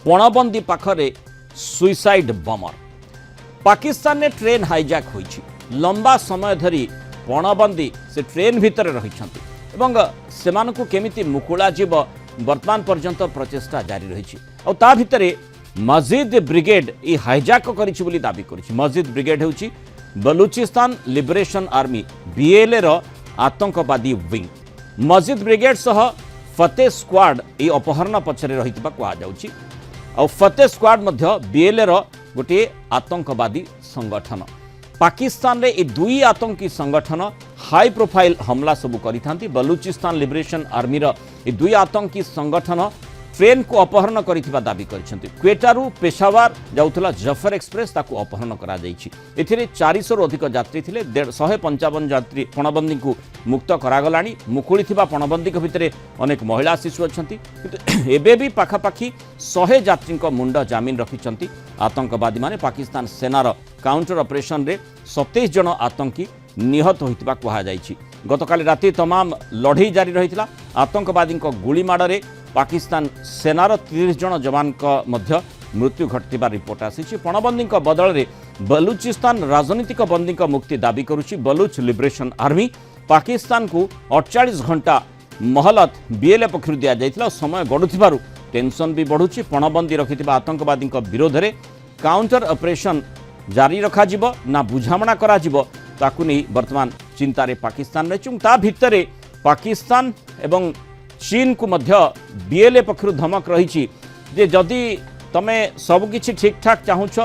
पणबंदी पाखरे suicide bummer. Pakistan ने train hijack होइछि। लंबा समय धरी पणबंदी से ट्रेन भितर रहिछन्ति एवं सेमानकु केमिति मुकुला जीव वर्तमान पर्यंत प्रचेष्टा जारी रहिछि। और ता भितरे मस्जिद ब्रिगेड ई हाईजैक करिछि बोली दाबी करिछि। मस्जिद ब्रिगेड हेउछि बलूचिस्तान लिबरेशन आर्मी बीएलए रो आतंकवादी विंग। मस्जिद ब्रिगेड सह फतेह स्क्वाड ई अपहरण पछरे रहितबा कुआ जाउछि। और फतेह स्क्वाड मध्य बीएलए रो गोटे आतंकवादी संगठन। पाकिस्तान रे ए दुई आतंकी संगठन हाई प्रोफाइल हमला सबु करिथांती। बलूचिस्तान लिबरेशन आर्मी रो ए दुई आतंकी संगठन ट्रेन को अपहरण करिथिबा दाबी करिसेंती। क्वेटारू पेशावर जाउथला जफर एक्सप्रेस ताकू अपहरण करा जाइछि। एथिरे 400 रु अधिक यात्री थिले। 155 यात्री पणबंदी को मुक्त करागलाणी। मुकुळिथिबा पणबंदी के भितरे अनेक महिला शिशु अछंती किंतु एबे भी पाखापाखी 100 यात्री को मुंड जामिन रखिछंती आतंकवादी माने। पाकिस्तान सेनार काउंटर ऑपरेशन रे 27 जन आतंकी निहत होइतिबा कुहा जाइछि। गतकाली राति तमाम लढई जारी रहितला। आतंकवादी को गुली माडरे पाकिस्तान सेनार 30 जन जवान का मध्य मृत्यु घटिबा रिपोर्ट आसी। पणबंदी बदल में बलूचिस्तान राजनीतिक बंदी मुक्ति दाबी करुछि बलूच लिबरेशन आर्मी। पाकिस्तान को 48 घंटा महलत बीएलए पक्षर दि जाइतिला। समय गडुथिबारु टेंशन भी बढ़ुछि। पणबंदी रखिथिबा आतंकवादी विरोध में काउंटर ऑपरेशन जारी रखा जिवो ना बुझामणा करा जिवो ताकू नहीं वर्तमान चिंतारे पाकिस्तान रही। ता भितरे पाकिस्तान एवं चीन को मध्य बीएलए पक्षर धमक रही जे जदि तमे सबकिछि ठीक ठाक चाहूछ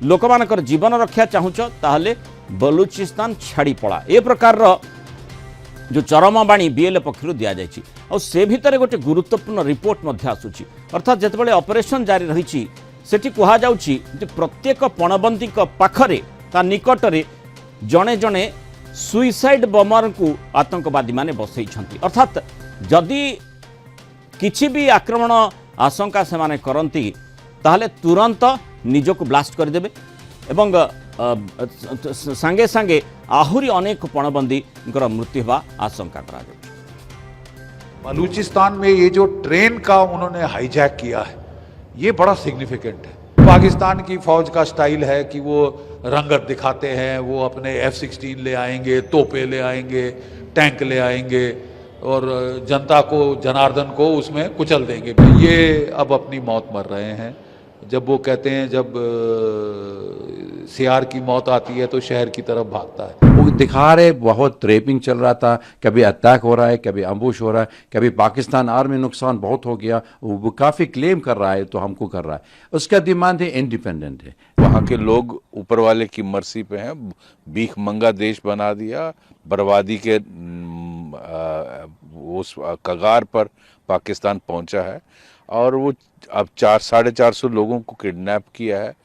लोक मानकर जीवन रक्षा चाहूछ ताहले बलूचिस्तान छाड़ी पड़ा। ए प्रकार जो चरम बाणी बीएलए पक्षर दि जाइछि। और से भितर गोटे गुरुत्वपूर्ण रिपोर्ट मध्य आसुछि। अर्थात जेतेबेले ऑपरेशन जारी रही सेठी कुहा जाउछि जे प्रत्येक पणबंदी पाखरे ता निकटरे जणे जणे सुइसाइड बमर को आतंकवादी माने बसैछन्ति। अर्थात जदि किछि भी आक्रमण आशंका से माने करंती ताहले तुरंत निजको ब्लास्ट करदेबे एवं सांगे सांगे आहुरी अनेक पणबंदी मृत्यु होगा आशंका करा जाए। बलूचिस्तान में ये जो ट्रेन का उन्होंने हाईजैक किया है ये बड़ा सिग्निफिकेंट है। पाकिस्तान की फौज का स्टाइल है कि वो रंगत दिखाते हैं, वो अपने F-16 ले आएंगे, तोपे ले आएंगे, टैंक ले आएंगे और जनता को जनार्दन को उसमें कुचल देंगे। ये अब अपनी मौत मर रहे हैं। जब वो कहते हैं जब सियार की मौत आती है तो शहर की तरफ भागता है। वो दिखा रहे बहुत रेपिंग चल रहा था, कभी अटैक हो रहा है, कभी अम्बुश हो रहा है, कभी पाकिस्तान आर्मी नुकसान बहुत हो गया। वो काफ़ी क्लेम कर रहा है तो हमको कर रहा है। उसका डिमांड है इंडिपेंडेंट है। वहाँ के लोग ऊपर वाले की मर्जी पे हैं। भीख मंगा देश बना दिया। बर्बादी के उस कगार पर पाकिस्तान पहुंचा है और वो अब 400-450 लोगों को किडनैप किया है।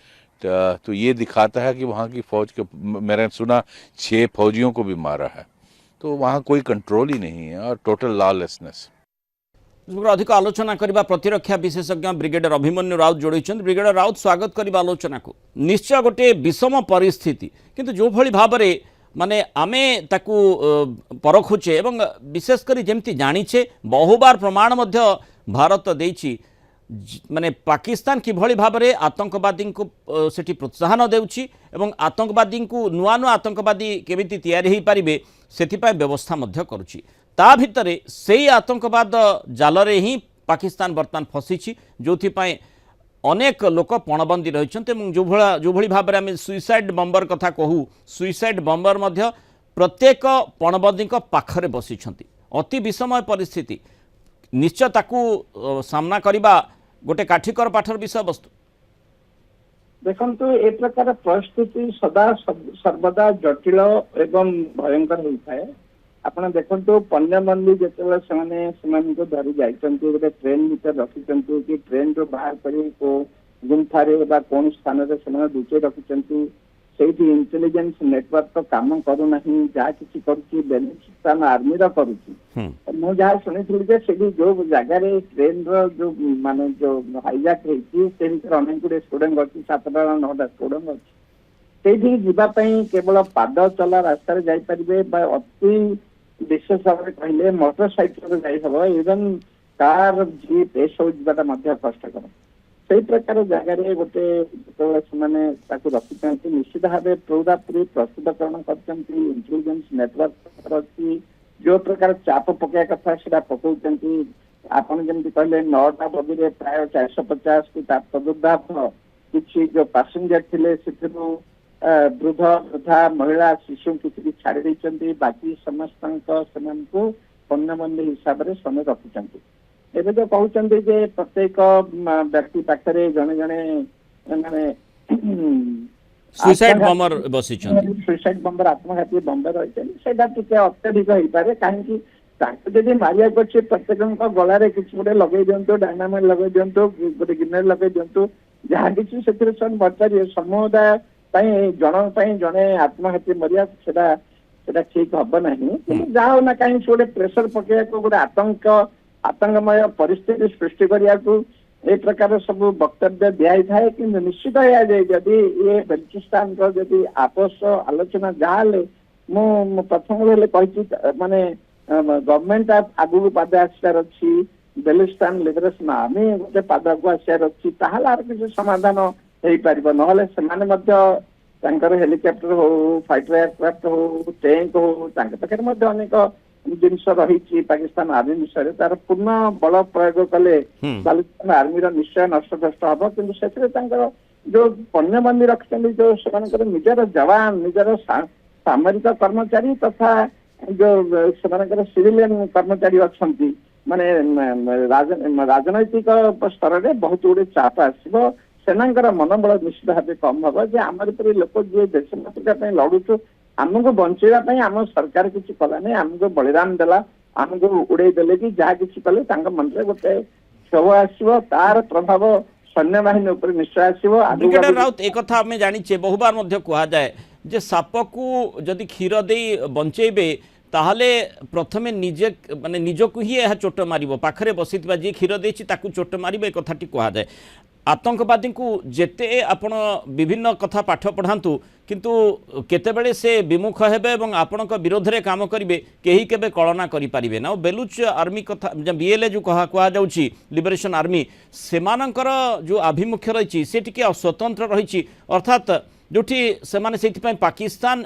तो ये दिखाता है कि वहाँ की फौज के, मैंने सुना 6 फौजियों को भी मारा है। तो वहाँ कोई कंट्रोल ही नहीं है और टोटल लॉलेसनेस। अधिक आलोचना करबा प्रतिरक्षा विशेषज्ञ ब्रिगेडियर अभिमन्यु राउत जोड़ी। ब्रिगेडियर राउत स्वागत करबा आलोचना को। निश्चय गोटे विषम परिस्थिति किंतु जो भली भाबरे माने आमे ताकू परखुचे एवं विशेषकर जमती जानीचे बहुबार प्रमाण मध्य भारत देइछि माने पाकिस्तान किभली भाबरे आतंकवादी को सेठी प्रोत्साहन देउछि एवं आतंकवादी को नुआ नुआ आतंकवादी केमिति तैयारी हो पारिबे सेथिपाई व्यवस्था मध्य करुछि। ता भितरे सेही आतंकवाद जालरे ही पाकिस्तान वर्तमान फसिछि जोथिपाई अनेक लोक पणबंदी रही। जो भली भाबरे आमे सुइसाइड बम्बर कथा कहू, सुइसाइड बम्बर मध्य प्रत्येक पणबंदी पाखरे बसिछन्ति। अति विषमय परिस्थिति निश्चय ताकू सामना करिबा गोटे काठिकर पाठर विषय वस्तु। देखंतु ए प्रकार परिस्थिति सदा सर्वदा जटिल एवं भयंकर होता है। आपन देखंतु पन्याबंदी जेतेबेले सेमाने को धरी जाइछन्ति गोटे ट्रेन भीतर रखिछन्ति कि ट्रेन जो बाहर करी को गुंफारे बा कोन स्थान रे सेमाने दुचे रखिछन्ति। सेठी इंटेलिजेंस नेटवर्क तो काम करू नहीं, जा किछि करूछि बेलूचिस्तान आर्मी रा करूछि। मु जा सुनिथिलि जे सेठी जो जगह रे ट्रेन रो जो माने जो हाईजैक हेछि से भीतर अनेक गुडे स्टूडेंट अछि, 7टा 9टा स्टूडेंट अछि। सेठी जिबा पई केवल पाद चला रास्ता रे जाई परिबे बा अति विशेष भाव कहले मोटरसाइकेल रे जाई हबो। इवन कार जीप ए सब जिबाटा मध्य कष्टकर। ସେଇ ପ୍ରକାର ଜାଗାରେ ଗୋଟେ ଯେତେବେଳେ ସେମାନେ ତାକୁ ରଖିଛନ୍ତି ନିଶ୍ଚିତ ଭାବେ ପୁରାପୁରି ପ୍ରସ୍ତୁତକରଣ କରିଛନ୍ତି, ଇଣ୍ଟେଲିଜେନ୍ସ ନେଟୱାର୍କ ଅଛି, ଯୋଉ ପ୍ରକାର ଚାପ ପକେଇବା କଥା ସେଟା ପକଉଛନ୍ତି। ଆପଣ ଯେମିତି କହିଲେ 9ଟା ବଗିରେ ପ୍ରାୟ 450 କି ତା ତଦୁର୍ଦ୍ଧ୍ୱ କିଛି ଯୋଉ ପାସେଞ୍ଜର ଥିଲେ ସେଥିରୁ ବୃଦ୍ଧ ବୃଦ୍ଧା ମହିଳା ଶିଶୁ କିଛି ଛାଡି ଦେଇଛନ୍ତି, ବାକି ସମସ୍ତଙ୍କ ସେମାନଙ୍କୁ ପଣ୍ୟବନ୍ଦୀ ହିସାବରେ ସେମାନେ ରଖିଛନ୍ତି। ଏବେ ତ କହୁଛନ୍ତି ଯେ ପ୍ରତ୍ୟେକ ବ୍ୟକ୍ତି ପାଖରେ ଜଣେ ଜଣେ ମାନେ ସୁଇସାଇଡ୍ ବମ୍ବର ବସିଛନ୍ତି। ସୁଇସାଇଡ୍ ବମ୍ବର ଆତ୍ମଘାତୀ ବମ୍ବର ରହିଛନ୍ତି, ସେଇଟା ଟିକେ ଅତ୍ୟଧିକ ହେଇପାରେ। କାହିଁକି ତାଙ୍କୁ ଯଦି ମାରିବାକୁ ଅଛି ପ୍ରତ୍ୟେକଙ୍କ ଗଳାରେ କିଛି ଗୋଟେ ଲଗେଇ ଦିଅନ୍ତୁ, ଡାଇନାମାଇଟ ଲଗେଇ ଦିଅନ୍ତୁ, ଗୋଟେ ଗ୍ରେନେଡ୍ ଲଗେଇ ଦିଅନ୍ତୁ, ଯାହା କିଛି ସେଥିରେ ସେମାନେ ମରିପାରିବେ। ସମୁଦାୟ ପାଇଁ ଜଣଙ୍କ ପାଇଁ ଜଣେ ଆତ୍ମଘାତୀ ମରିବା ସେଟା ଠିକ ହବ ନାହିଁ। କିନ୍ତୁ ଯାହା ହଉ ନା କାହିଁକି ଗୋଟେ ପ୍ରେସର ପକେଇବାକୁ, ଗୋଟେ ଆତଙ୍କମୟ ପରିସ୍ଥିତି ସୃଷ୍ଟି କରିବାକୁ ଏ ପ୍ରକାର ସବୁ ବକ୍ତବ୍ୟ ଦିଆଯାଇଥାଏ। କିନ୍ତୁ ନିଶ୍ଚିତ ଏହା ଯେ ଯଦି ଇଏ ବେଲୁଚିସ୍ତାନର ଯଦି ଆପୋଷ ଆଲୋଚନା ଯାହା ହେଲେ ମୁଁ ପ୍ରଥମରୁ ହେଲେ କହିଛି ମାନେ ଗଭର୍ଣ୍ଣମେଣ୍ଟ ଆଗକୁ ପାଦ ଆସିବାର ଅଛି, ବେଲୁଚିସ୍ତାନ ଲିବରେସନ ଆର୍ମି ଗୋଟେ ପାଦକୁ ଆସିବାର ଅଛି, ତାହେଲେ ଆର କିଛି ସମାଧାନ ହେଇପାରିବ। ନହେଲେ ସେମାନେ ମଧ୍ୟ ତାଙ୍କର ହେଲିକପ୍ଟର ହଉ, ଫାଇଟର ଏୟାରକ୍ରାଫ୍ଟ ହଉ, ଟ୍ୟାଙ୍କ ହଉ, ତାଙ୍କ ପାଖରେ ମଧ୍ୟ ଅନେକ ଜିନିଷ ରହିଛି ପାକିସ୍ତାନ ଆର୍ମି ବିଷୟରେ। ତାର ପୂର୍ଣ୍ଣ ବଳ ପ୍ରୟୋଗ କଲେ ପାକିସ୍ତାନ ଆର୍ମିର ନିଶ୍ଚୟ ନଷ୍ଟଭ୍ରଷ୍ଟ ହବ। କିନ୍ତୁ ସେଥିରେ ତାଙ୍କର ଯୋଉ ପଣ୍ୟବନ୍ଦୀ ରଖିଛନ୍ତି, ଯୋଉ ସେମାନଙ୍କର ନିଜର ଯବାନ, ନିଜର ସାମରିକ କର୍ମଚାରୀ ତଥା ଯୋଉ ସେମାନଙ୍କର ସିଭିଲିଆନ କର୍ମଚାରୀ ଅଛନ୍ତି, ମାନେ ରାଜନୈତିକ ସ୍ତରରେ ବହୁତ ଗୁଡେ ଚାପ ଆସିବ। ସେମାନଙ୍କର ମନୋବଳ ନିଶ୍ଚିତ ଭାବେ କମ ହବ ଯେ ଆମର ପରି ଲୋକ ଯିଏ ଦେଶ ମାତୃକା ପାଇଁ ଲଢୁଛୁ, ଆମକୁ ବଞ୍ଚେଇବା ପାଇଁ ଆମ ସରକାର କିଛି କଲାନି, ଆମକୁ ବଳିଦାନ ଦେଲା, ଆମକୁ ଉଡେଇ ଦେଲେ କି ଯାହା କିଛି କଲେ ତାଙ୍କ ମନରେ ଗୋଟେ କ୍ଷୋଭ ଆସିବ, ତାର ପ୍ରଭାବ ସୈନ୍ୟବାହିନୀ ଉପରେ ନିଶ୍ଚୟ ଆସିବ। ବ୍ରିଗେଡିୟର ରାଉତ একথা আমি জানিছে বহুবার মধ্যে কুহযায় যে সাপকু যদি ক্ষীর দেই বঞ্চাইবে তাহলে প্রথমে নিজে মানে নিজকু হি এ চোট মারিব, পাখে বসিথিবা যে ক্ষীর দিয়েছি তাকে চোট মারিব, এ কথাটি কুহযায়। আতঙ্কবাদী যেতে আপন বিভিন্ন কথা পাঠ পড়াতু কিন্তু কেতবে সে বিমুখ হবে এবং আপনার বিরোধে কাম করবে কেহি কেবে কলনা করে পারিবে না। বেলুচ আর্মি কথা বিএলএ যে কুহযাচ্ছি লিবরেশন আর্মি সেমানଙ୍କର যে আভিমুখ্য রয়েছে সে টিকে স্বতন্ত্র রয়েছে, অর্থাৎ जोटी से पाकिस्तान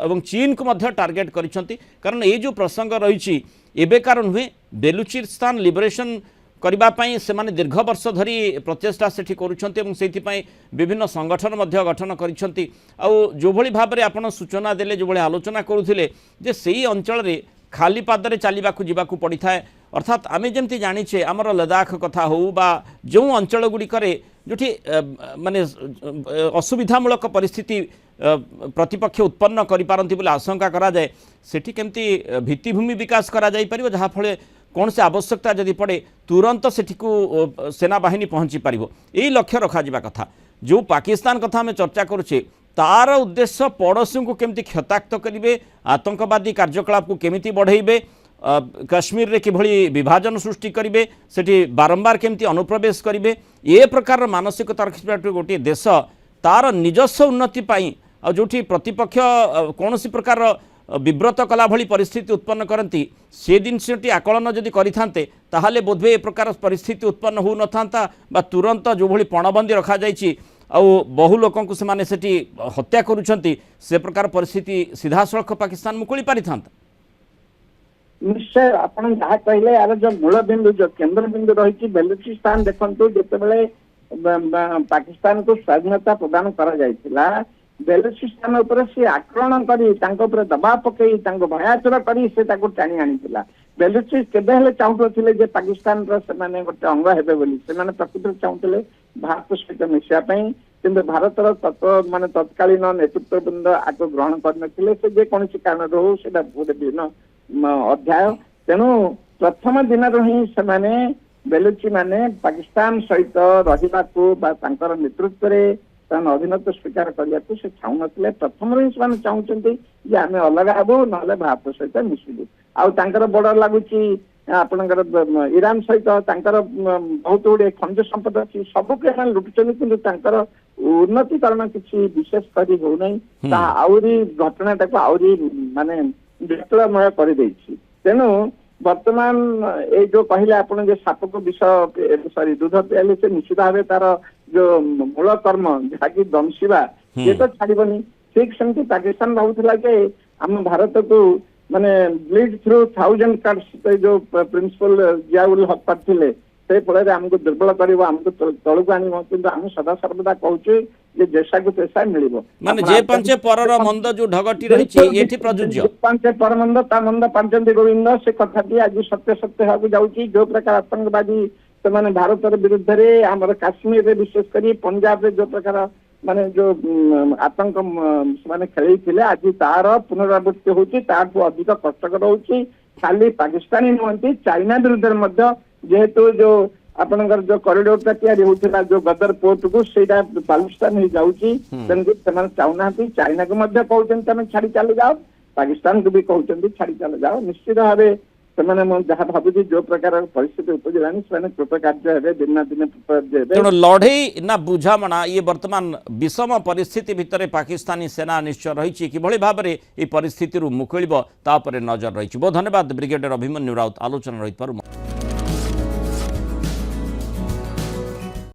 এবং चीन को मध्य टार्गेट करिसेंती। कारण ये जो प्रसंग रही एबेकार नुहे, बेलुचिस्तान लिबरेशन करने से दीर्घ वर्ष धरी प्रचेषा से करुँच, विभिन्न संगठन गठन करिसेंती। जो भली भाव में आपन सूचना देले, जो भली आलोचना करुथिले जे सेही अंचल रे खाली पादरे चलिबाकू जिबाकू पड़ी थाए। अर्थात आमे जेमती जानिछे आमर लद्दाख कथा हो बा जो अंचल गुड़िकरे जोठी माने असुविधामूलक परिस्थिति प्रतिपक्ष उत्पन्न करिपारंती बोले आशंका करा जाए, सेठी केमती भित्तिभूमि विकास करा जाई परिबो, जहा फळे कौन से आवश्यकता जदि पड़े तुरंत सेठिकू सेनाबाहिनी पहुँची पारिबो, यही लक्ष्य रखा जिबा कथा। जो पाकिस्तान कथा आमे चर्चा करुछे तार उद्देश्य पड़ोसी को केमती क्षताक्त करिवे, आतंकवादी कार्यकलाप को केमिति बढ़ाइबे, काश्मीर रे किभली विभाजन सृष्टि करिवे, सेठी बारंबार केमती अनुप्रवेश करिवे, ए प्रकार मानसिकता रखिबा गोटे देश तार निजस्व उन्नति पाई आ जोठी प्रतिपक्ष कौनसी प्रकार विव्रत कला भली परिस्थिति उत्पन्न करती से जिनटी आकलन जदि करिथान्ते ताहाले बोधवे ए प्रकार परिस्थिति उत्पन्न हो न थांता, बा तुरंत जो भली पणबंदी रखा जाइछि आ बहु लोकों को सेमाने सेठी हत्या करुछंती, से प्रकार परिस्थिति सीधा सड़क पाकिस्तान मुकुली पारि थांता। निश्चय आपण जहाँ कहले यार जो मूल बिंदु जो केंद्र बिंदु रही बेलुचिस्तान देखंतु जेतेबेले पाकिस्तान को स्वाधीनता प्रदान करा जायतिला, बेलुचिस्तान ऊपर से आक्रमण करी तांको ऊपर दबाव पकई तांको भयाचर करी से ताको टाणी आनितिला। बेलुचिस केबे हेले चाहुथिले जे पाकिस्तान रो सेमाने गोटे अंग हेबे बोली, सेमाने प्रकृति चाहुथिले भारत सहित मिशिया पई, किंतु भारतर तत्व माने तत्कालीन नेतृत्ववृंद आको ग्रहण करनथिले, से जे कोनसी कारण हो सेटा गोटे भिन्न अध्याय। तेणु प्रथम दिन ही सेमाने बेलुची माने पाकिस्तान सहित रहिबाकू बा तांकर नेतृत्व रे अधीनत्व स्वीकार करने से चाहून, प्रथम ही से चाहते जे आम अलग हबू ना भारत सहित मिशिबू। आर बॉर्डर लगुच आपणकर ईरान सहित बहुत गुड़े खनिज संपद अच्छी सबको लुटुचंदी, किंतु उन्नतिकरण किसी विशेष करी हो नहीं, आहरी घटना आहरी माने जटिलमय कर। तेणु ବର୍ତ୍ତମାନ ଏଇ ଯୋଉ କହିଲେ ଆପଣ ଯେ ସାପକୁ ବିଷ ସରି ଦୁଧ ପିଆଇଲେ ସେ ନିଶ୍ଚିତ ଭାବେ ତାର ଯୋଉ ମୂଳ କର୍ମ ଯାହାକି ଦମସିବା ସେ ତ ଛାଡିବନି। ଠିକ ସେମିତି ପାକିସ୍ତାନ ଭାବୁଥିଲା ଯେ ଆମ ଭାରତକୁ ମାନେ ବ୍ଲିଡ୍ ଥ୍ରୁ 1000 କାଟ୍ସ ଯୋଉ ପ୍ରିନ୍ସିପାଲ ଜିଆଉଲ ହକ୍ କରିଥିଲେ ସେ ଫଳରେ ଆମକୁ ଦୁର୍ବଳ କରିବ, ଆମକୁ ତଳକୁ ଆଣିବ। କିନ୍ତୁ ଆମେ ସଦାସର୍ବଦା କହୁଛୁ ଯେ ଦେଶାକୁ ପେଶା ମିଳିବ। ମାନେ ଯେ ପଞ୍ଚେ ପରର ମନ୍ଦ ଯୋଉ ଢଗଟି ରହିଛି ଏଠି ପ୍ରଯୁଜ୍ୟ। ପାଞ୍ଚେ ପରମନ୍ଦ ତା ମନ୍ଦ ପାଞ୍ଚନ୍ତି ଗୋବିନ୍ଦ, ସେ କଥାଟି ଆଜି ସତ୍ୟ ସତ୍ୟ ହେବାକୁ ଯାଉଛି। ଯୋଉ ପ୍ରକାର ଆତଙ୍କବାଦୀ ସେମାନେ ଭାରତର ବିରୁଦ୍ଧରେ ଆମର କାଶ୍ମୀରରେ ବିଶେଷ କରି ପଞ୍ଜାବରେ ଯୋଉ ପ୍ରକାର ମାନେ ଯୋଉ ଆତଙ୍କ ସେମାନେ ଖେଳେଇଥିଲେ ଆଜି ତାର ପୁନରାବୃତ୍ତି ହଉଛି। ତାଠୁ ଅଧିକ କଷ୍ଟକର ହଉଛି। ଖାଲି ପାକିସ୍ତାନୀ ନୁହନ୍ତି, ଚାଇନା ବିରୁଦ୍ଧରେ ମଧ୍ୟ ଯେହେତୁ ଯୋଉ ଆପଣଙ୍କର ଯୋଉ କରିଡୋରଟା ତିଆରି ହଉଥିଲା ଯୋଉ ଗଦର ପୋର୍ଟକୁ ସେଇଟା ପାକିସ୍ତାନ ହେଇଯାଉଛି। ତେଣୁକରି ସେମାନେ ଚାହୁଁନାହାନ୍ତି। ଚାଇନାକୁ ମଧ୍ୟ କହୁଛନ୍ତି ତମେ ଛାଡି ଚାଲିଯାଅ, ପାକିସ୍ତାନକୁ ବି କହୁଛନ୍ତି ଛାଡି ଚାଲିଯାଅ। ନିଶ୍ଚିତ ଭାବେ ସେମାନେ ମୁଁ ଯାହା ଭାବୁଛି ଯୋଉ ପ୍ରକାର ପରିସ୍ଥିତି ଉପଜିଲାଣି ସେମାନେ କୃତକାର୍ଯ୍ୟ ହେବେ, ଦିନ ଦିନେ କୃତକାର୍ଯ୍ୟ ହେବେ। ତେଣୁ ଲଢ଼େଇ ନା ବୁଝାମଣା ଇଏ ବର୍ତ୍ତମାନ ବିଷମ ପରିସ୍ଥିତି ଭିତରେ ପାକିସ୍ତାନୀ ସେନା ନିଶ୍ଚୟ ରହିଛି। କିଭଳି ଭାବରେ ଏହି ପରିସ୍ଥିତିରୁ ମୁକୁଳିବ ତା ଉପରେ ନଜର ରହିଛି। ବହୁତ ଧନ୍ୟବାଦ ବ୍ରିଗେଡିୟର ଅଭିମନ୍ୟୁ ରାଉତ ଆଲୋଚନା ରହିଥିବାରୁ।